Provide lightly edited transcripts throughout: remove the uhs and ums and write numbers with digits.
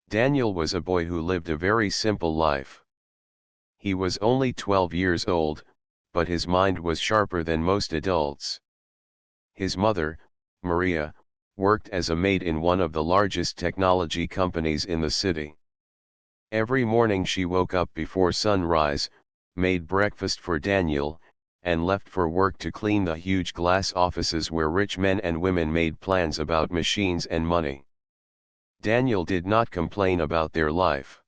Daniel was a boy who lived a very simple life. He was only 12 years old, but his mind was sharper than most adults. His mother, Maria, worked as a maid in one of the largest technology companies in the city. Every morning she woke up before sunrise, made breakfast for Daniel, and left for work to clean the huge glass offices where rich men and women made plans about machines and money. Daniel did not complain about their life.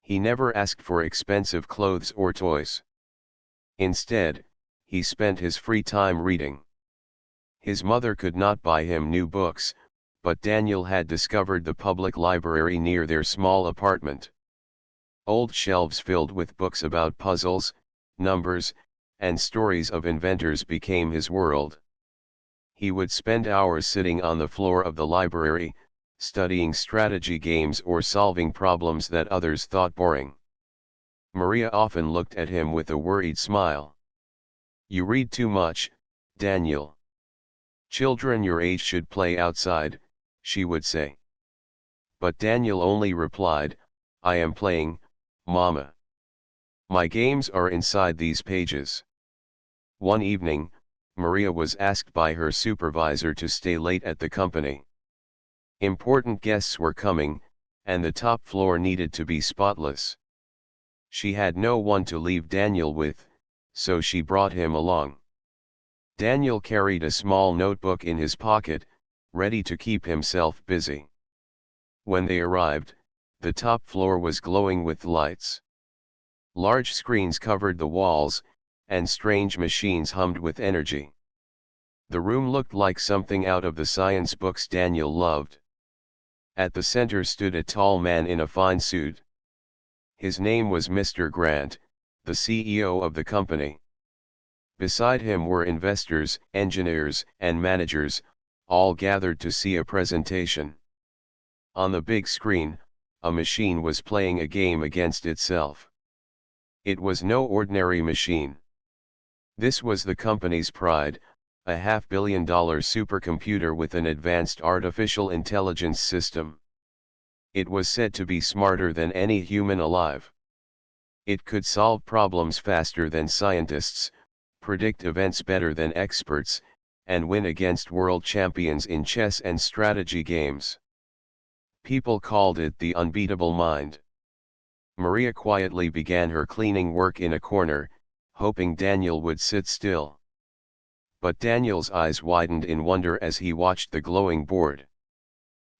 He never asked for expensive clothes or toys. Instead, he spent his free time reading. His mother could not buy him new books, but Daniel had discovered the public library near their small apartment. Old shelves filled with books about puzzles, numbers, and stories of inventors became his world. He would spend hours sitting on the floor of the library, studying strategy games or solving problems that others thought boring. Maria often looked at him with a worried smile. "You read too much, Daniel. Children your age should play outside," she would say. But Daniel only replied, "I am playing, Mama. My games are inside these pages." One evening, Maria was asked by her supervisor to stay late at the company. Important guests were coming, and the top floor needed to be spotless. She had no one to leave Daniel with, so she brought him along. Daniel carried a small notebook in his pocket, ready to keep himself busy. When they arrived, the top floor was glowing with lights. Large screens covered the walls, and strange machines hummed with energy. The room looked like something out of the science books Daniel loved. At the center stood a tall man in a fine suit. His name was Mr. Grant, the CEO of the company. Beside him were investors, engineers, and managers, all gathered to see a presentation. On the big screen, a machine was playing a game against itself. It was no ordinary machine. This was the company's pride, a $500 million supercomputer with an advanced artificial intelligence system. It was said to be smarter than any human alive. It could solve problems faster than scientists, predict events better than experts, and win against world champions in chess and strategy games. People called it the unbeatable mind. Maria quietly began her cleaning work in a corner, hoping Daniel would sit still. But Daniel's eyes widened in wonder as he watched the glowing board.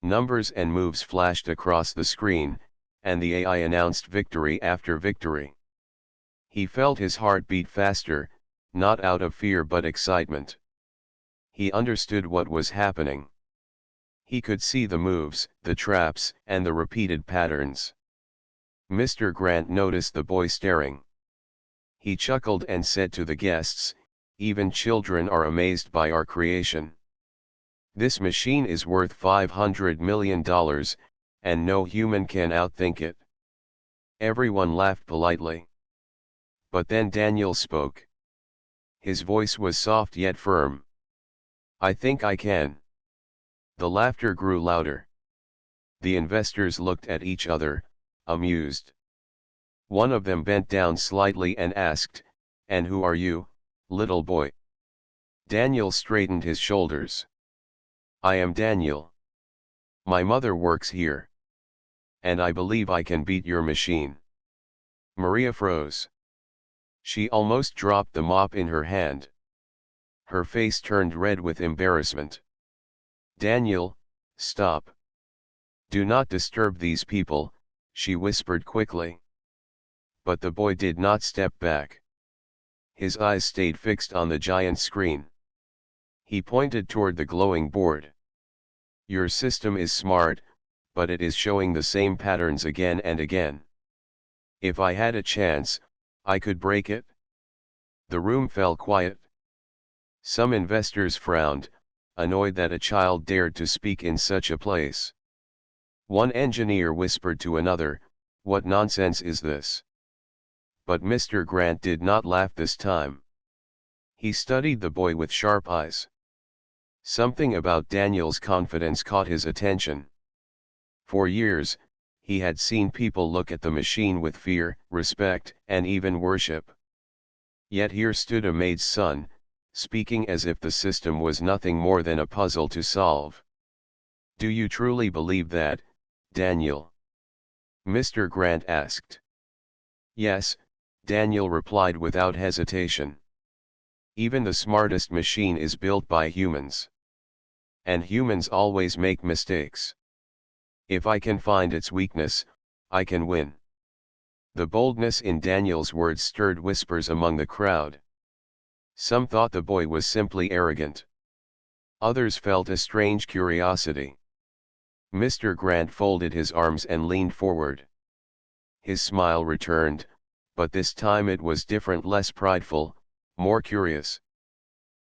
Numbers and moves flashed across the screen, and the AI announced victory after victory. He felt his heart beat faster, not out of fear but excitement. He understood what was happening. He could see the moves, the traps, and the repeated patterns. Mr. Grant noticed the boy staring. He chuckled and said to the guests, "Even children are amazed by our creation. This machine is worth $500 million, and no human can outthink it." Everyone laughed politely. But then Daniel spoke. His voice was soft yet firm. "I think I can." The laughter grew louder. The investors looked at each other, amused. One of them bent down slightly and asked, "And who are you, little boy?" Daniel straightened his shoulders. "I am Daniel. My mother works here. And I believe I can beat your machine." Maria froze. She almost dropped the mop in her hand. Her face turned red with embarrassment. "Daniel, stop. Do not disturb these people," she whispered quickly. But the boy did not step back. His eyes stayed fixed on the giant screen. He pointed toward the glowing board. "Your system is smart, but it is showing the same patterns again and again. If I had a chance, I could break it." The room fell quiet. Some investors frowned, annoyed that a child dared to speak in such a place. One engineer whispered to another, "What nonsense is this?" But Mr. Grant did not laugh this time. He studied the boy with sharp eyes. Something about Daniel's confidence caught his attention. For years, he had seen people look at the machine with fear, respect, and even worship. Yet here stood a maid's son, speaking as if the system was nothing more than a puzzle to solve. "Do you truly believe that, Daniel?" Mr. Grant asked. "Yes," Daniel replied without hesitation. "Even the smartest machine is built by humans. And humans always make mistakes. If I can find its weakness, I can win." The boldness in Daniel's words stirred whispers among the crowd. Some thought the boy was simply arrogant. Others felt a strange curiosity. Mr. Grant folded his arms and leaned forward. His smile returned, but this time it was different, less prideful, more curious.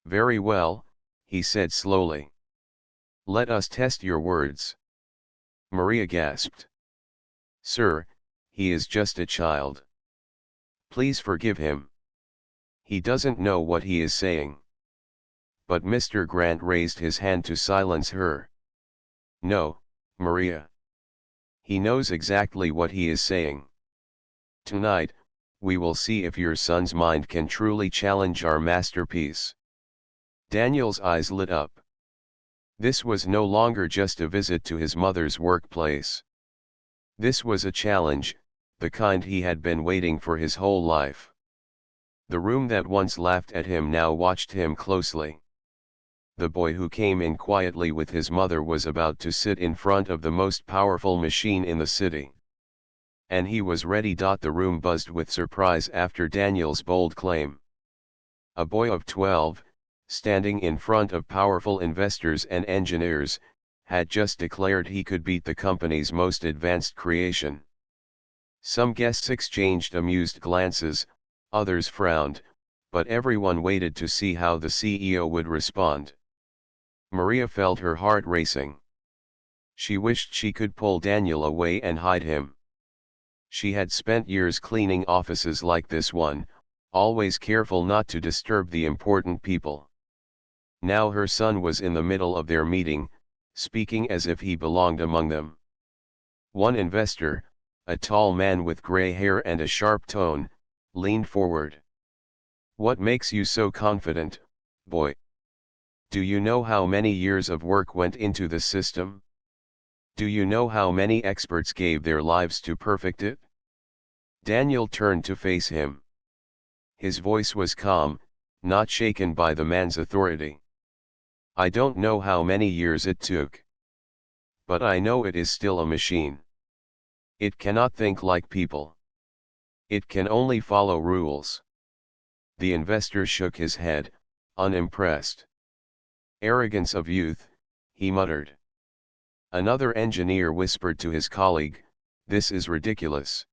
"Very well," he said slowly. "Let us test your words." Maria gasped. "Sir, he is just a child. Please forgive him. He doesn't know what he is saying." But Mr. Grant raised his hand to silence her. "No, Maria. He knows exactly what he is saying. Tonight, we will see if your son's mind can truly challenge our masterpiece." Daniel's eyes lit up. This was no longer just a visit to his mother's workplace. This was a challenge, the kind he had been waiting for his whole life. The room that once laughed at him now watched him closely. The boy who came in quietly with his mother was about to sit in front of the most powerful machine in the city. And he was ready. The room buzzed with surprise after Daniel's bold claim. A boy of 12, standing in front of powerful investors and engineers, had just declared he could beat the company's most advanced creation. Some guests exchanged amused glances, others frowned, but everyone waited to see how the CEO would respond. Maria felt her heart racing. She wished she could pull Daniel away and hide him. She had spent years cleaning offices like this one, always careful not to disturb the important people. Now her son was in the middle of their meeting, speaking as if he belonged among them. One investor, a tall man with gray hair and a sharp tone, leaned forward. "What makes you so confident, boy? Do you know how many years of work went into the system? Do you know how many experts gave their lives to perfect it?" Daniel turned to face him. His voice was calm, not shaken by the man's authority. "I don't know how many years it took. But I know it is still a machine. It cannot think like people. It can only follow rules." The investor shook his head, unimpressed. "Arrogance of youth," he muttered. Another engineer whispered to his colleague, "This is ridiculous.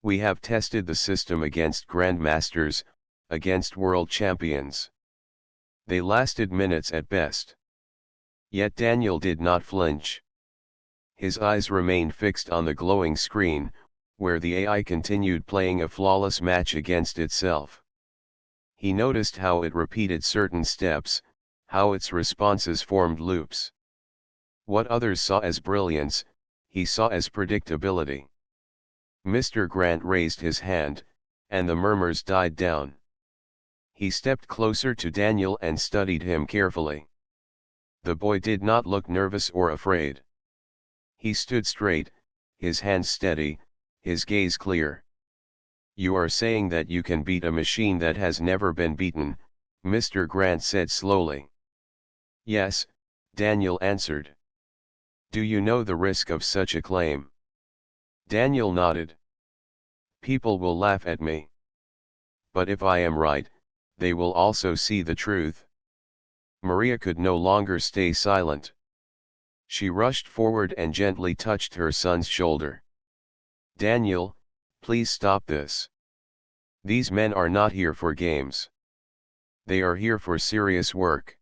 We have tested the system against grandmasters, against world champions. They lasted minutes at best." Yet Daniel did not flinch. His eyes remained fixed on the glowing screen, where the AI continued playing a flawless match against itself. He noticed how it repeated certain steps, how its responses formed loops. What others saw as brilliance, he saw as predictability. Mr. Grant raised his hand, and the murmurs died down. He stepped closer to Daniel and studied him carefully. The boy did not look nervous or afraid. He stood straight, his hands steady, his gaze clear. "You are saying that you can beat a machine that has never been beaten," Mr. Grant said slowly. "Yes," Daniel answered. "Do you know the risk of such a claim?" Daniel nodded. "People will laugh at me. But if I am right, they will also see the truth." Maria could no longer stay silent. She rushed forward and gently touched her son's shoulder. "Daniel, please stop this. These men are not here for games. They are here for serious work."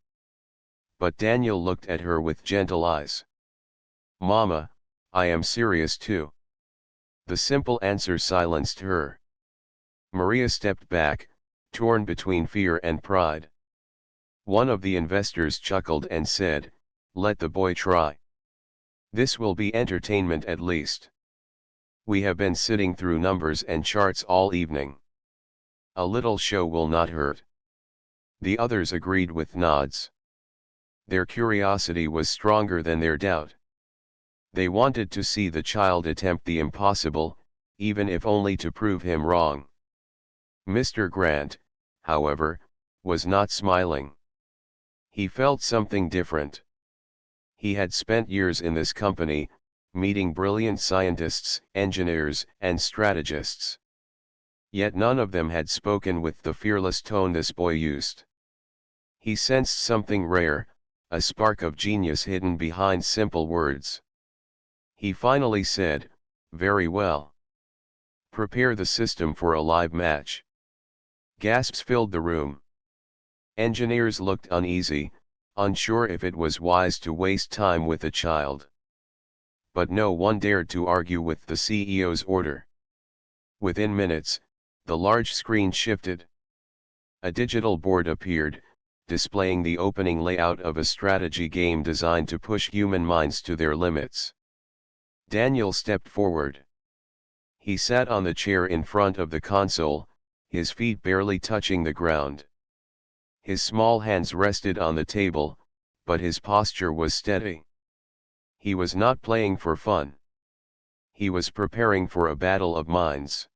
But Daniel looked at her with gentle eyes. "Mama, I am serious too." The simple answer silenced her. Maria stepped back, torn between fear and pride. One of the investors chuckled and said, "Let the boy try. This will be entertainment at least." We have been sitting through numbers and charts all evening. A little show will not hurt. The others agreed with nods. Their curiosity was stronger than their doubt. They wanted to see the child attempt the impossible, even if only to prove him wrong. Mr. Grant, however, was not smiling. He felt something different. He had spent years in this company, meeting brilliant scientists, engineers, and strategists. Yet none of them had spoken with the fearless tone this boy used. He sensed something rare, a spark of genius hidden behind simple words. He finally said, "Very well. Prepare the system for a live match." Gasps filled the room. Engineers looked uneasy, unsure if it was wise to waste time with a child. But no one dared to argue with the CEO's order. Within minutes, the large screen shifted. A digital board appeared, displaying the opening layout of a strategy game designed to push human minds to their limits. Daniel stepped forward. He sat on the chair in front of the console, his feet barely touching the ground. His small hands rested on the table, but his posture was steady. He was not playing for fun. He was preparing for a battle of minds.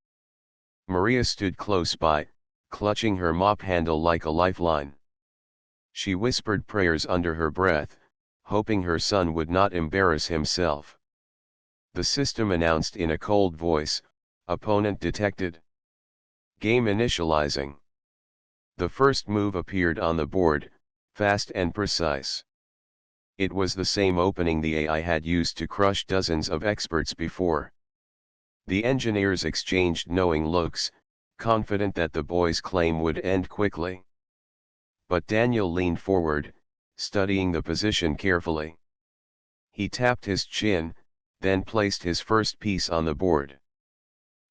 Maria stood close by, clutching her mop handle like a lifeline. She whispered prayers under her breath, hoping her son would not embarrass himself. The system announced in a cold voice, "Opponent detected. Game initializing." The first move appeared on the board, fast and precise. It was the same opening the AI had used to crush dozens of experts before. The engineers exchanged knowing looks, confident that the boy's claim would end quickly. But Daniel leaned forward, studying the position carefully. He tapped his chin, then placed his first piece on the board.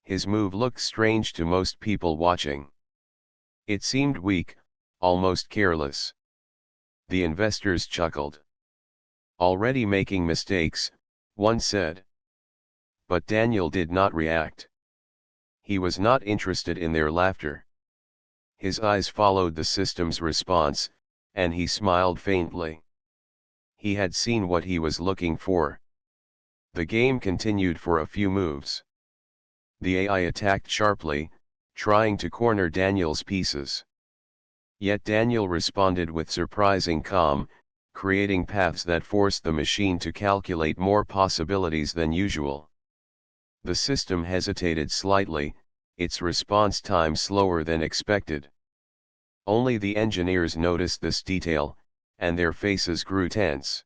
His move looked strange to most people watching. It seemed weak, almost careless. The investors chuckled. "Already making mistakes," one said. But Daniel did not react. He was not interested in their laughter. His eyes followed the system's response, and he smiled faintly. He had seen what he was looking for. The game continued for a few moves. The AI attacked sharply, trying to corner Daniel's pieces. Yet Daniel responded with surprising calm, creating paths that forced the machine to calculate more possibilities than usual. The system hesitated slightly, its response time slower than expected. Only the engineers noticed this detail, and their faces grew tense.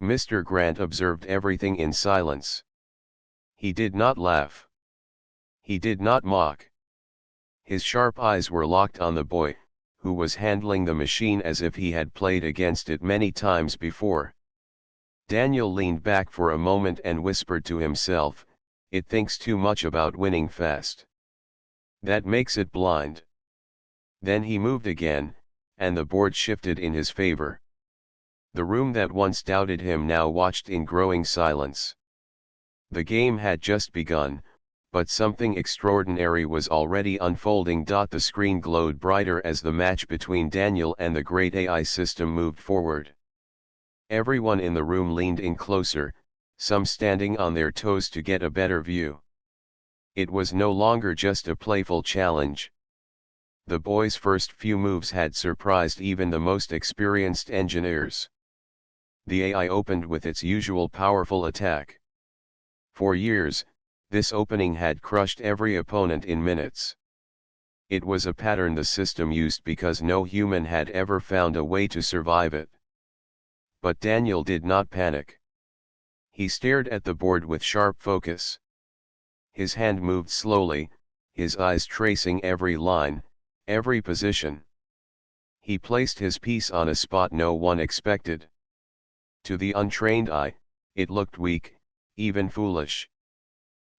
Mr. Grant observed everything in silence. He did not laugh. He did not mock. His sharp eyes were locked on the boy, who was handling the machine as if he had played against it many times before. Daniel leaned back for a moment and whispered to himself, "It thinks too much about winning fast. That makes it blind." Then he moved again, and the board shifted in his favor. The room that once doubted him now watched in growing silence. The game had just begun, but something extraordinary was already unfolding. The screen glowed brighter as the match between Daniel and the great AI system moved forward. Everyone in the room leaned in closer, some standing on their toes to get a better view. It was no longer just a playful challenge. The boy's first few moves had surprised even the most experienced engineers. The AI opened with its usual powerful attack. For years, this opening had crushed every opponent in minutes. It was a pattern the system used because no human had ever found a way to survive it. But Daniel did not panic. He stared at the board with sharp focus. His hand moved slowly, his eyes tracing every line, every position. He placed his piece on a spot no one expected. To the untrained eye, it looked weak, even foolish.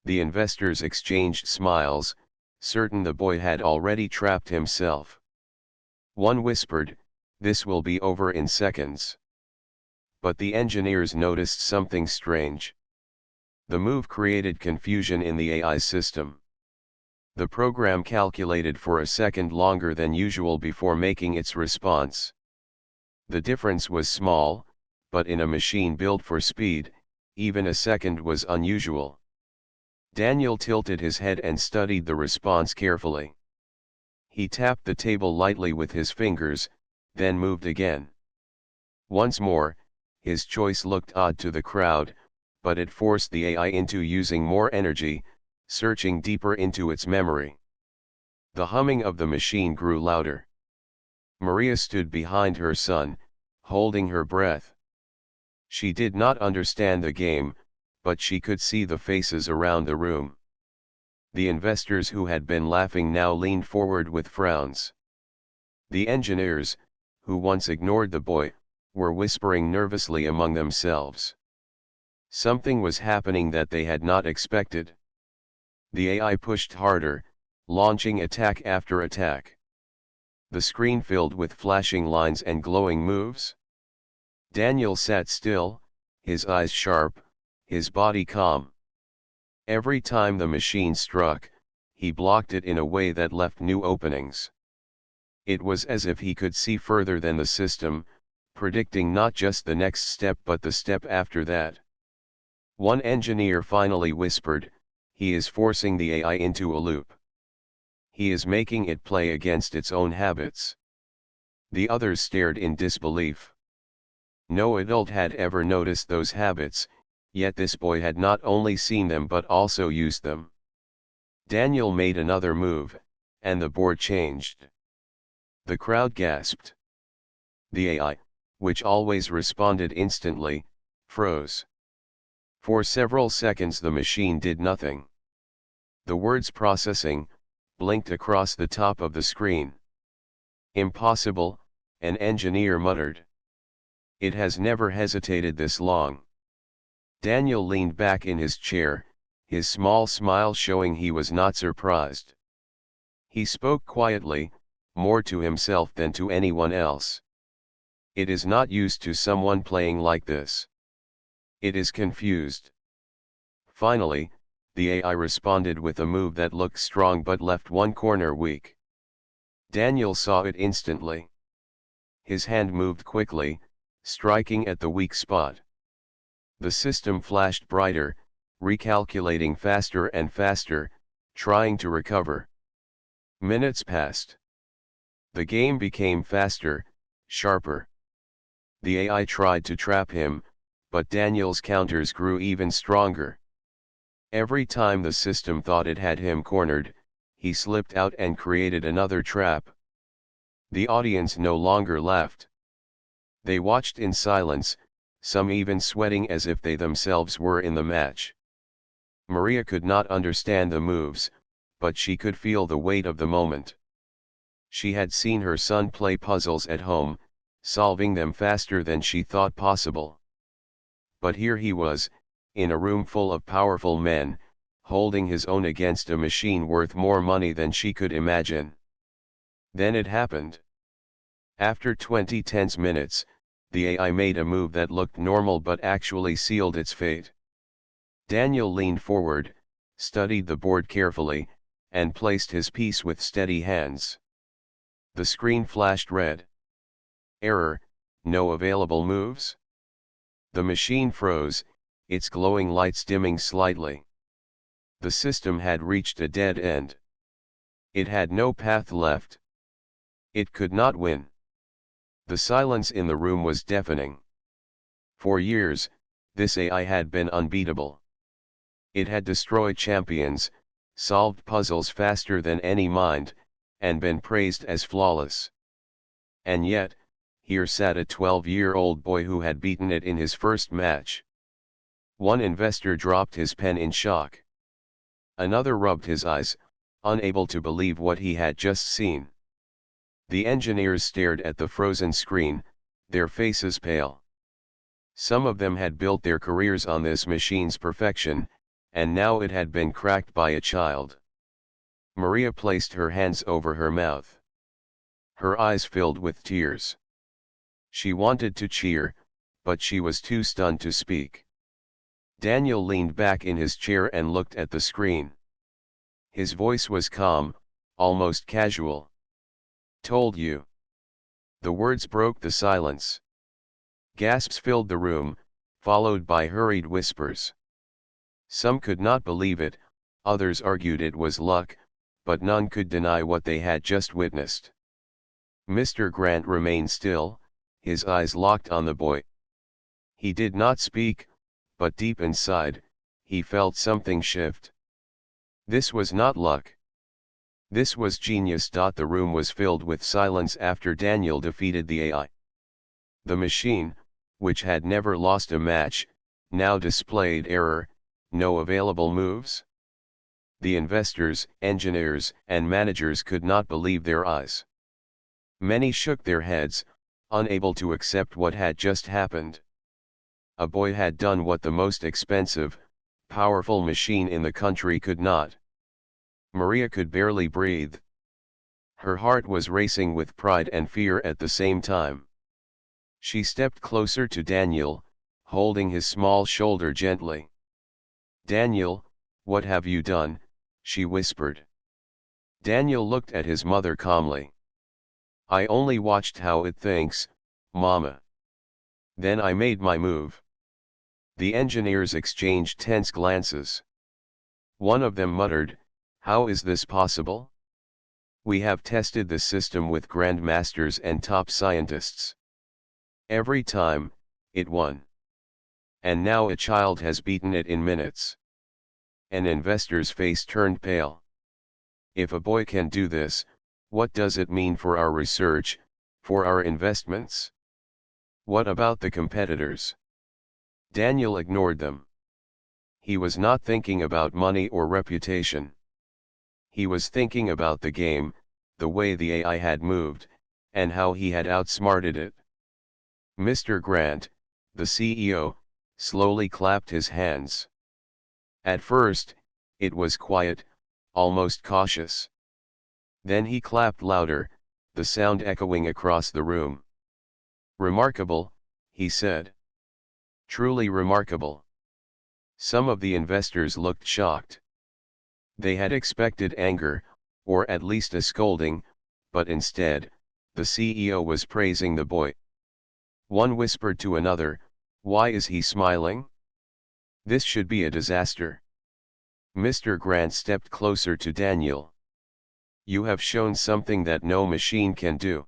The investors exchanged smiles, certain the boy had already trapped himself. One whispered, "This will be over in seconds." But the engineers noticed something strange. The move created confusion in the AI system. The program calculated for a second longer than usual before making its response. The difference was small, but in a machine built for speed, even a second was unusual. Daniel tilted his head and studied the response carefully. He tapped the table lightly with his fingers, then moved again. Once more, his choice looked odd to the crowd, but it forced the AI into using more energy, searching deeper into its memory. The humming of the machine grew louder. Maria stood behind her son, holding her breath. She did not understand the game, but she could see the faces around the room. The investors who had been laughing now leaned forward with frowns. The engineers, who once ignored the boy, were whispering nervously among themselves. Something was happening that they had not expected. The AI pushed harder, launching attack after attack. The screen filled with flashing lines and glowing moves. Daniel sat still, his eyes sharp, his body calm. Every time the machine struck, he blocked it in a way that left new openings. It was as if he could see further than the system, predicting not just the next step but the step after that. One engineer finally whispered, "He is forcing the AI into a loop. He is making it play against its own habits." The others stared in disbelief. No adult had ever noticed those habits, yet this boy had not only seen them but also used them. Daniel made another move, and the board changed. The crowd gasped. The AI, which always responded instantly, froze. For several seconds the machine did nothing. The words processing blinked across the top of the screen. "Impossible," an engineer muttered. "It has never hesitated this long." Daniel leaned back in his chair, his small smile showing he was not surprised. He spoke quietly, more to himself than to anyone else. "It is not used to someone playing like this. It is confused." Finally, the AI responded with a move that looked strong but left one corner weak. Daniel saw it instantly. His hand moved quickly, striking at the weak spot. The system flashed brighter, recalculating faster and faster, trying to recover. Minutes passed. The game became faster, sharper. The AI tried to trap him, but Daniel's counters grew even stronger. Every time the system thought it had him cornered, he slipped out and created another trap. The audience no longer laughed. They watched in silence, some even sweating as if they themselves were in the match. Maria could not understand the moves, but she could feel the weight of the moment. She had seen her son play puzzles at home, solving them faster than she thought possible. But here he was, in a room full of powerful men, holding his own against a machine worth more money than she could imagine. Then it happened. After 20 tense minutes, the AI made a move that looked normal but actually sealed its fate. Daniel leaned forward, studied the board carefully, and placed his piece with steady hands. The screen flashed red. "Error, no available moves." The machine froze, its glowing lights dimming slightly. The system had reached a dead end. It had no path left. It could not win. The silence in the room was deafening. For years, this AI had been unbeatable. It had destroyed champions, solved puzzles faster than any mind, and been praised as flawless. And yet, here sat a 12-year-old boy who had beaten it in his first match. One investor dropped his pen in shock. Another rubbed his eyes, unable to believe what he had just seen. The engineers stared at the frozen screen, their faces pale. Some of them had built their careers on this machine's perfection, and now it had been cracked by a child. Maria placed her hands over her mouth. Her eyes filled with tears. She wanted to cheer, but she was too stunned to speak. Daniel leaned back in his chair and looked at the screen. His voice was calm, almost casual. Told you. The words broke the silence. Gasps filled the room, followed by hurried whispers. Some could not believe it, others argued it was luck, but none could deny what they had just witnessed. Mr. Grant remained still, his eyes locked on the boy. He did not speak, but deep inside, he felt something shift. This was not luck. This was genius. The room was filled with silence after Daniel defeated the AI. The machine, which had never lost a match, now displayed error, no available moves. The investors, engineers, and managers could not believe their eyes. Many shook their heads, unable to accept what had just happened. A boy had done what the most expensive, powerful machine in the country could not. Maria could barely breathe. Her heart was racing with pride and fear at the same time. She stepped closer to Daniel, holding his small shoulder gently. "Daniel, what have you done?" she whispered. Daniel looked at his mother calmly. "I only watched how it thinks, Mama. Then I made my move." The engineers exchanged tense glances. One of them muttered, "How is this possible? We have tested the system with grandmasters and top scientists. Every time, it won. And now a child has beaten it in minutes." An investor's face turned pale. "If a boy can do this, what does it mean for our research, for our investments? What about the competitors?" Daniel ignored them. He was not thinking about money or reputation. He was thinking about the game, the way the AI had moved, and how he had outsmarted it. Mr. Grant, the CEO, slowly clapped his hands. At first, it was quiet, almost cautious. Then he clapped louder, the sound echoing across the room. "Remarkable," he said. "Truly remarkable." Some of the investors looked shocked. They had expected anger, or at least a scolding, but instead, the CEO was praising the boy. One whispered to another, "Why is he smiling? This should be a disaster." Mr. Grant stepped closer to Daniel. "You have shown something that no machine can do.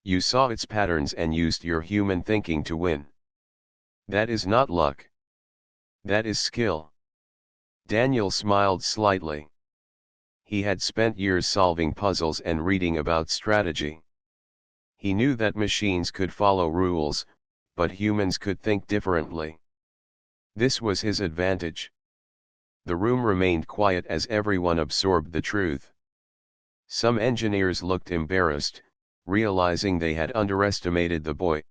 You saw its patterns and used your human thinking to win. That is not luck. That is skill." Daniel smiled slightly. He had spent years solving puzzles and reading about strategy. He knew that machines could follow rules, but humans could think differently. This was his advantage. The room remained quiet as everyone absorbed the truth. Some engineers looked embarrassed, realizing they had underestimated the boy.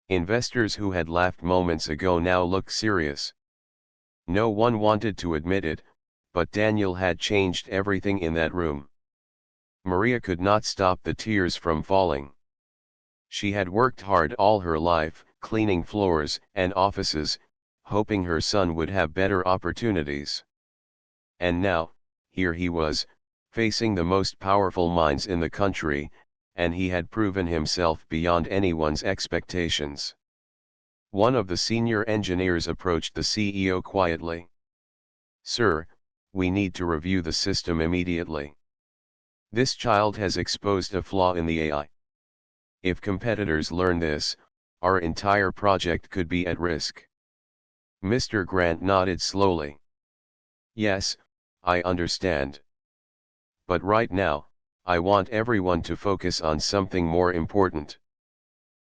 Investors who had laughed moments ago now looked serious. No one wanted to admit it, but Daniel had changed everything in that room. Maria could not stop the tears from falling. She had worked hard all her life, cleaning floors and offices, hoping her son would have better opportunities. And now, here he was, facing the most powerful minds in the country, and he had proven himself beyond anyone's expectations. One of the senior engineers approached the CEO quietly. "Sir, we need to review the system immediately. This child has exposed a flaw in the AI. If competitors learn this, our entire project could be at risk." Mr. Grant nodded slowly. "Yes, I understand. But right now, I want everyone to focus on something more important.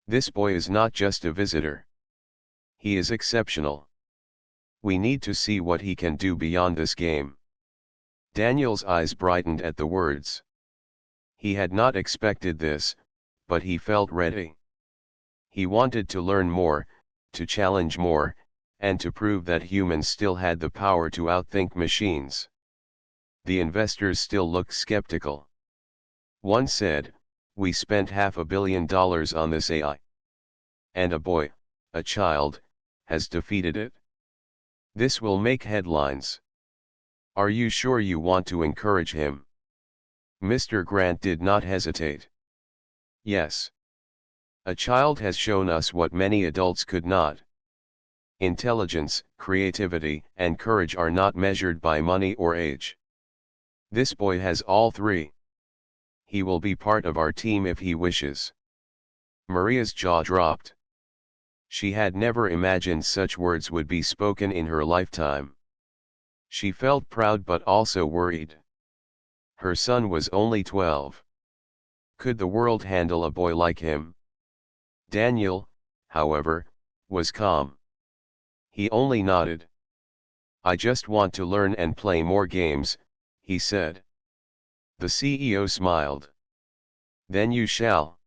This boy is not just a visitor. He is exceptional. We need to see what he can do beyond this game." Daniel's eyes brightened at the words. He had not expected this, but he felt ready. He wanted to learn more, to challenge more, and to prove that humans still had the power to outthink machines. The investors still looked skeptical. One said, "We spent $500 million on this AI. And a boy, a child, has defeated it." This will make headlines. Are you sure you want to encourage him? Mr. Grant did not hesitate. Yes. A child has shown us what many adults could not. Intelligence, creativity, and courage are not measured by money or age. This boy has all three. He will be part of our team if he wishes. Maria's jaw dropped. She had never imagined such words would be spoken in her lifetime. She felt proud but also worried. Her son was only 12. Could the world handle a boy like him? Daniel, however, was calm. He only nodded. I just want to learn and play more games, he said. The CEO smiled. Then you shall.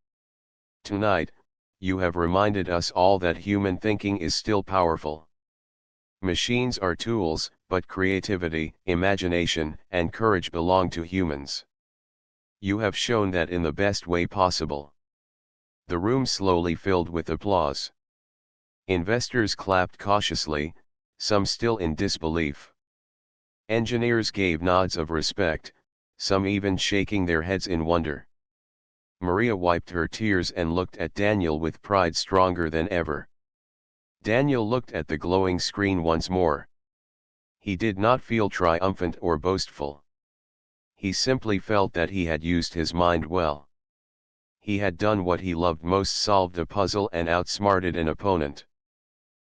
Tonight, you have reminded us all that human thinking is still powerful. Machines are tools, but creativity, imagination, and courage belong to humans. You have shown that in the best way possible. The room slowly filled with applause. Investors clapped cautiously, some still in disbelief. Engineers gave nods of respect, some even shaking their heads in wonder. Maria wiped her tears and looked at Daniel with pride stronger than ever. Daniel looked at the glowing screen once more. He did not feel triumphant or boastful. He simply felt that he had used his mind well. He had done what he loved most, solved a puzzle and outsmarted an opponent.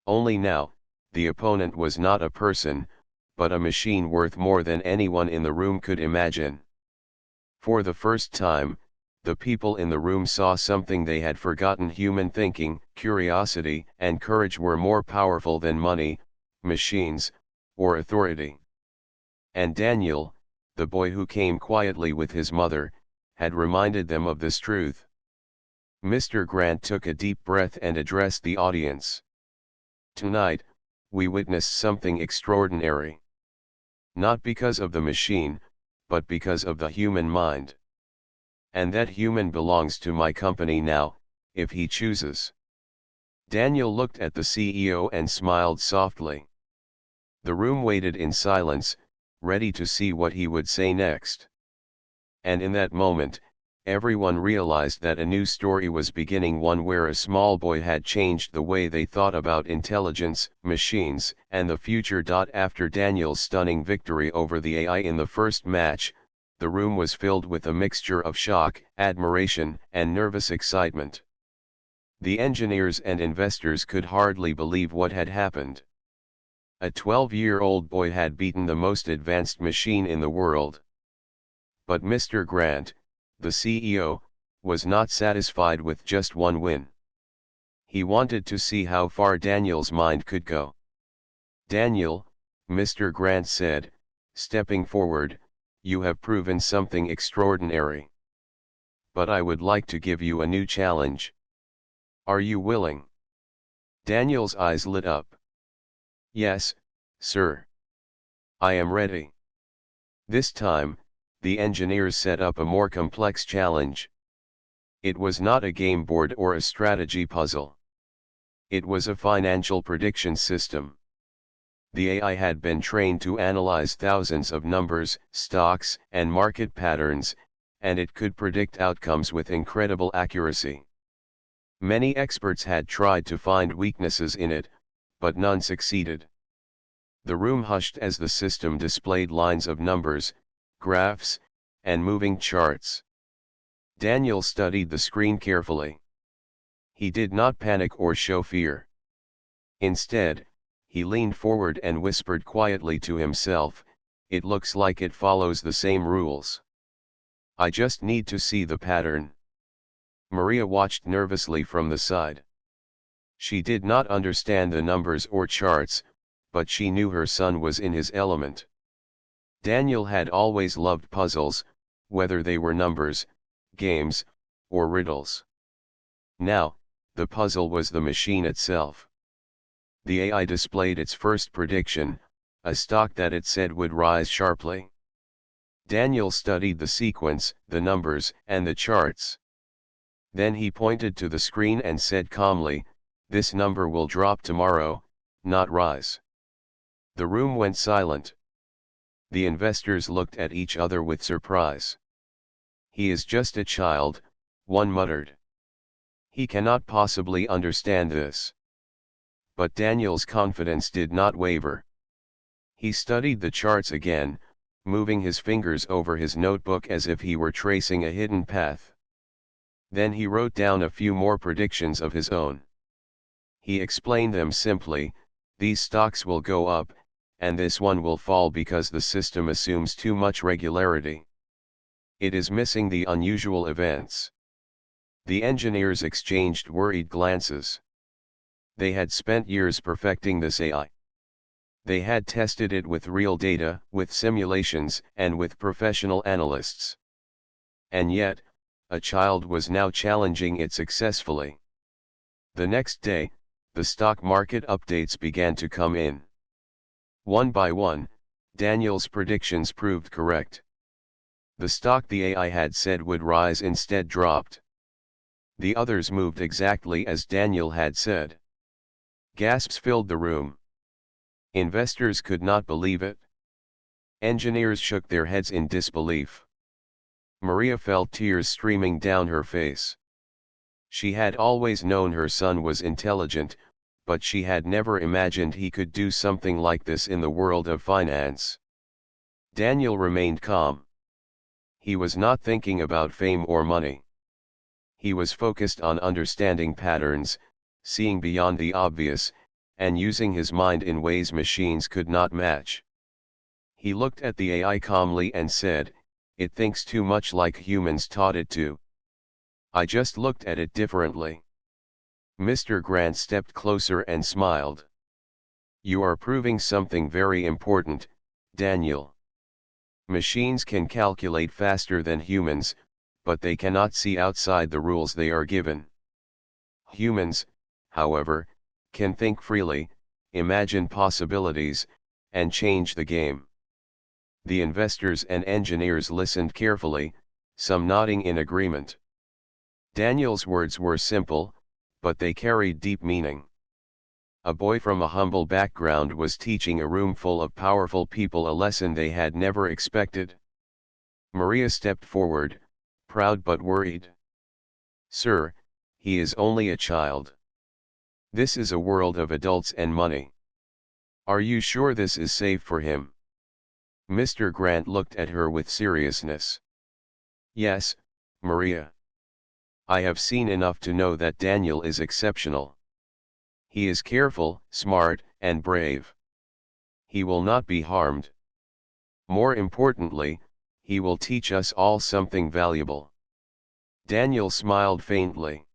Only now, the opponent was not a person, but a machine worth more than anyone in the room could imagine. For the first time, the people in the room saw something they had forgotten: human thinking, curiosity, and courage were more powerful than money, machines, or authority. And Daniel, the boy who came quietly with his mother, had reminded them of this truth. Mr. Grant took a deep breath and addressed the audience. Tonight, we witnessed something extraordinary. Not because of the machine, but because of the human mind. And that human belongs to my company now, if he chooses. Daniel looked at the CEO and smiled softly. The room waited in silence, ready to see what he would say next. And in that moment, everyone realized that a new story was beginning, one where a small boy had changed the way they thought about intelligence, machines, and the future. After Daniel's stunning victory over the AI in the first match, the room was filled with a mixture of shock, admiration, and nervous excitement. The engineers and investors could hardly believe what had happened. A 12-year-old boy had beaten the most advanced machine in the world. But Mr. Grant, the CEO, was not satisfied with just one win. He wanted to see how far Daniel's mind could go. Daniel, Mr. Grant said, stepping forward, you have proven something extraordinary. But I would like to give you a new challenge. Are you willing? Daniel's eyes lit up. Yes, sir. I am ready. This time, the engineers set up a more complex challenge. It was not a game board or a strategy puzzle. It was a financial prediction system. The AI had been trained to analyze thousands of numbers, stocks, and market patterns, and it could predict outcomes with incredible accuracy. Many experts had tried to find weaknesses in it, but none succeeded. The room hushed as the system displayed lines of numbers, graphs, and moving charts. Daniel studied the screen carefully. He did not panic or show fear. Instead, he leaned forward and whispered quietly to himself, "It looks like it follows the same rules. I just need to see the pattern." Maria watched nervously from the side. She did not understand the numbers or charts, but she knew her son was in his element. Daniel had always loved puzzles, whether they were numbers, games, or riddles. Now, the puzzle was the machine itself. The AI displayed its first prediction, a stock that it said would rise sharply. Daniel studied the sequence, the numbers, and the charts. Then he pointed to the screen and said calmly, "This number will drop tomorrow, not rise." The room went silent. The investors looked at each other with surprise. "He is just a child," one muttered. "He cannot possibly understand this." But Daniel's confidence did not waver. He studied the charts again, moving his fingers over his notebook as if he were tracing a hidden path. Then he wrote down a few more predictions of his own. He explained them simply: "These stocks will go up, and this one will fall because the system assumes too much regularity. It is missing the unusual events." The engineers exchanged worried glances. They had spent years perfecting this AI. They had tested it with real data, with simulations, and with professional analysts. And yet, a child was now challenging it successfully. The next day, the stock market updates began to come in. One by one, Daniel's predictions proved correct. The stock the AI had said would rise instead dropped. The others moved exactly as Daniel had said. Gasps filled the room. Investors could not believe it. Engineers shook their heads in disbelief. Maria felt tears streaming down her face. She had always known her son was intelligent, but she had never imagined he could do something like this in the world of finance. Daniel remained calm. He was not thinking about fame or money. He was focused on understanding patterns, seeing beyond the obvious, and using his mind in ways machines could not match. He looked at the AI calmly and said, "It thinks too much like humans taught it to. I just looked at it differently." Mr. Grant stepped closer and smiled. "You are proving something very important, Daniel. Machines can calculate faster than humans, but they cannot see outside the rules they are given. Humans, however, can think freely, imagine possibilities, and change the game." The investors and engineers listened carefully, some nodding in agreement. Daniel's words were simple, but they carried deep meaning. A boy from a humble background was teaching a room full of powerful people a lesson they had never expected. Maria stepped forward, proud but worried. "Sir, he is only a child. This is a world of adults and money. Are you sure this is safe for him?" Mr. Grant looked at her with seriousness. "Yes, Maria. I have seen enough to know that Daniel is exceptional. He is careful, smart, and brave. He will not be harmed. More importantly, he will teach us all something valuable." Daniel smiled faintly.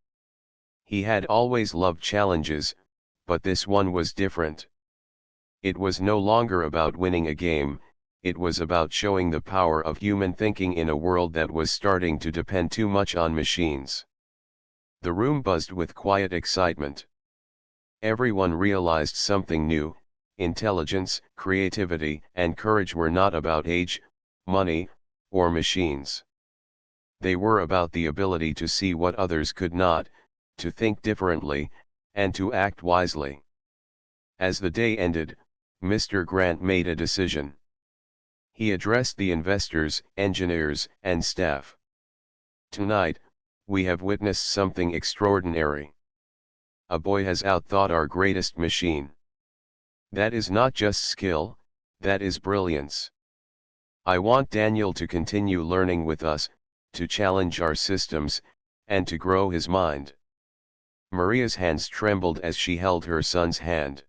He had always loved challenges, but this one was different. It was no longer about winning a game, it was about showing the power of human thinking in a world that was starting to depend too much on machines. The room buzzed with quiet excitement. Everyone realized something new: intelligence, creativity, and courage were not about age, money, or machines. They were about the ability to see what others could not, to think differently, and to act wisely. As the day ended, Mr. Grant made a decision. He addressed the investors, engineers, and staff. "Tonight, we have witnessed something extraordinary. A boy has outthought our greatest machine. That is not just skill, that is brilliance. I want Daniel to continue learning with us, to challenge our systems, and to grow his mind." Maria's hands trembled as she held her son's hand.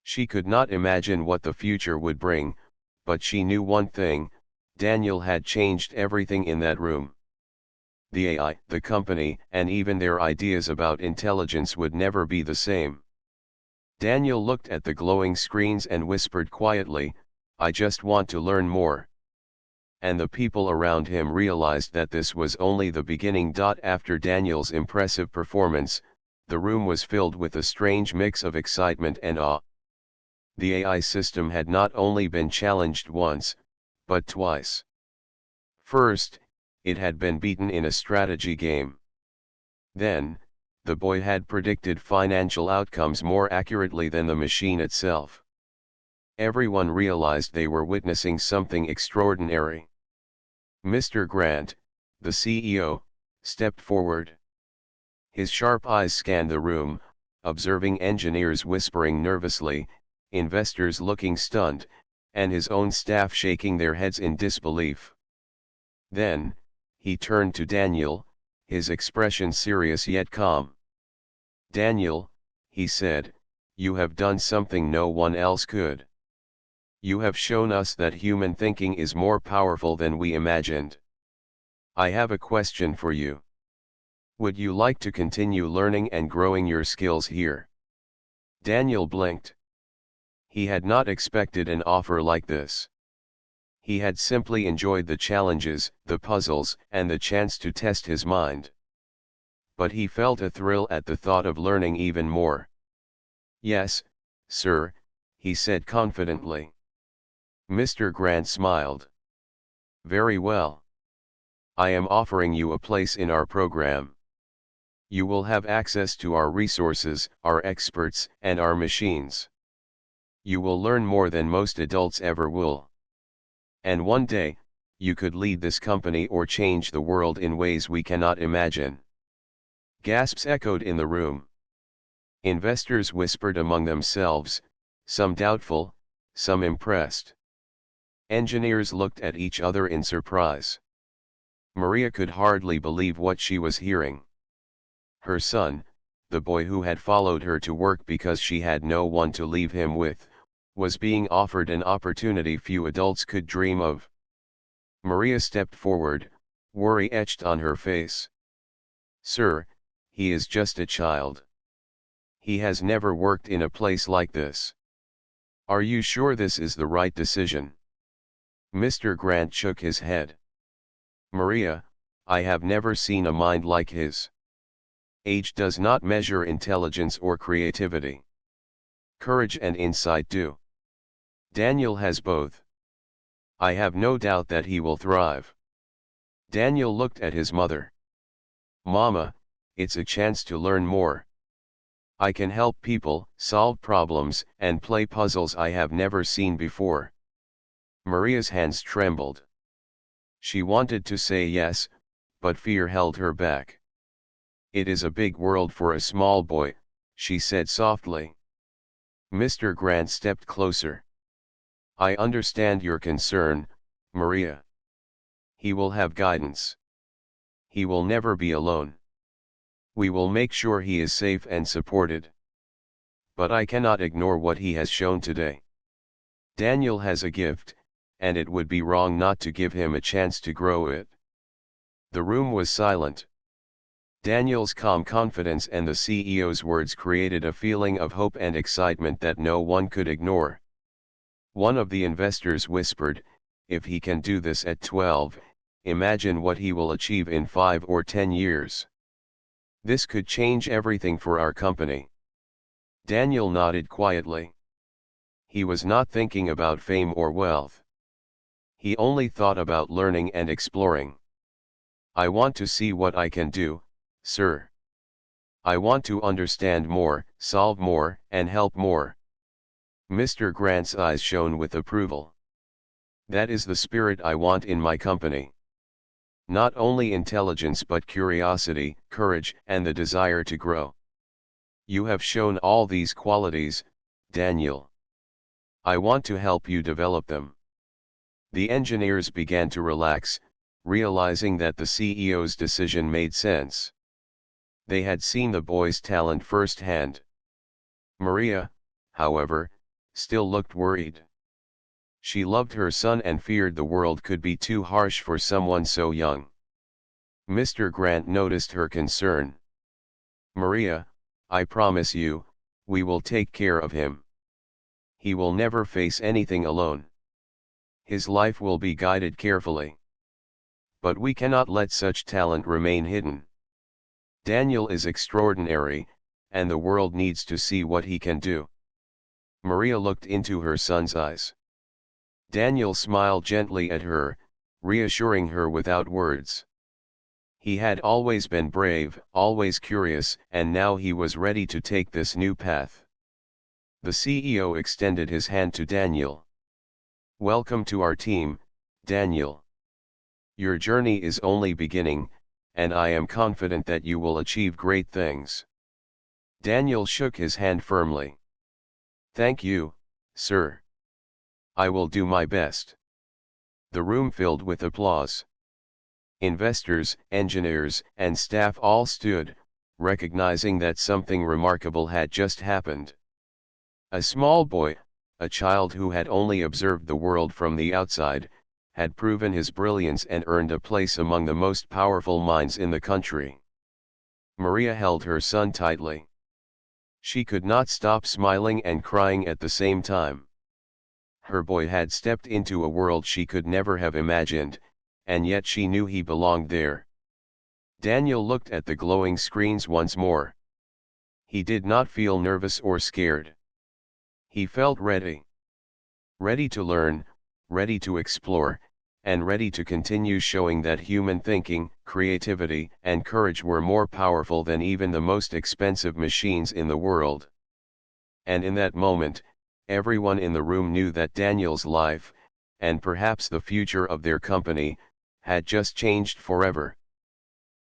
She could not imagine what the future would bring, but she knew one thing: Daniel had changed everything in that room. The AI, the company, and even their ideas about intelligence would never be the same. Daniel looked at the glowing screens and whispered quietly, "I just want to learn more." And the people around him realized that this was only the beginning. After Daniel's impressive performance, the room was filled with a strange mix of excitement and awe. The AI system had not only been challenged once, but twice. First, it had been beaten in a strategy game. Then, the boy had predicted financial outcomes more accurately than the machine itself. Everyone realized they were witnessing something extraordinary. Mr. Grant, the CEO, stepped forward. His sharp eyes scanned the room, observing engineers whispering nervously, investors looking stunned, and his own staff shaking their heads in disbelief. Then, he turned to Daniel, his expression serious yet calm. "Daniel," he said, "you have done something no one else could. You have shown us that human thinking is more powerful than we imagined. I have a question for you. Would you like to continue learning and growing your skills here?" Daniel blinked. He had not expected an offer like this. He had simply enjoyed the challenges, the puzzles, and the chance to test his mind. But he felt a thrill at the thought of learning even more. "Yes, sir," he said confidently. Mr. Grant smiled. "Very well. I am offering you a place in our program. You will have access to our resources, our experts, and our machines. You will learn more than most adults ever will. And one day, you could lead this company or change the world in ways we cannot imagine." Gasps echoed in the room. Investors whispered among themselves, some doubtful, some impressed. Engineers looked at each other in surprise. Maria could hardly believe what she was hearing. Her son, the boy who had followed her to work because she had no one to leave him with, was being offered an opportunity few adults could dream of. Maria stepped forward, worry etched on her face. "Sir, he is just a child. He has never worked in a place like this. Are you sure this is the right decision?" Mr. Grant shook his head. "Maria, I have never seen a mind like his. Age does not measure intelligence or creativity. Courage and insight do. Daniel has both. I have no doubt that he will thrive." Daniel looked at his mother. "Mama, it's a chance to learn more. I can help people, solve problems, and play puzzles I have never seen before." Maria's hands trembled. She wanted to say yes, but fear held her back. "It is a big world for a small boy," she said softly. Mr. Grant stepped closer. "I understand your concern, Maria. He will have guidance. He will never be alone. We will make sure he is safe and supported. But I cannot ignore what he has shown today. Daniel has a gift, and it would be wrong not to give him a chance to grow it." The room was silent. Daniel's calm confidence and the CEO's words created a feeling of hope and excitement that no one could ignore. One of the investors whispered, "If he can do this at 12, imagine what he will achieve in 5 or 10 years. This could change everything for our company." Daniel nodded quietly. He was not thinking about fame or wealth. He only thought about learning and exploring. "I want to see what I can do, sir. I want to understand more, solve more, and help more." Mr. Grant's eyes shone with approval. "That is the spirit I want in my company. Not only intelligence but curiosity, courage, and the desire to grow. You have shown all these qualities, Daniel. I want to help you develop them." The engineers began to relax, realizing that the CEO's decision made sense. They had seen the boy's talent firsthand. Maria, however, still looked worried. She loved her son and feared the world could be too harsh for someone so young. Mr. Grant noticed her concern. "Maria, I promise you, we will take care of him. He will never face anything alone. His life will be guided carefully. But we cannot let such talent remain hidden. Daniel is extraordinary, and the world needs to see what he can do." Maria looked into her son's eyes. Daniel smiled gently at her, reassuring her without words. He had always been brave, always curious, and now he was ready to take this new path. The CEO extended his hand to Daniel. "Welcome to our team, Daniel. Your journey is only beginning, and I am confident that you will achieve great things." Daniel shook his hand firmly. "Thank you, sir. I will do my best." The room filled with applause. Investors, engineers, and staff all stood, recognizing that something remarkable had just happened. A small boy, a child who had only observed the world from the outside, had proven his brilliance and earned a place among the most powerful minds in the country. Maria held her son tightly. She could not stop smiling and crying at the same time. Her boy had stepped into a world she could never have imagined, and yet she knew he belonged there. Daniel looked at the glowing screens once more. He did not feel nervous or scared. He felt ready. Ready to learn, ready to explore, and ready to continue showing that human thinking, creativity, and courage were more powerful than even the most expensive machines in the world. And in that moment, everyone in the room knew that Daniel's life, and perhaps the future of their company, had just changed forever.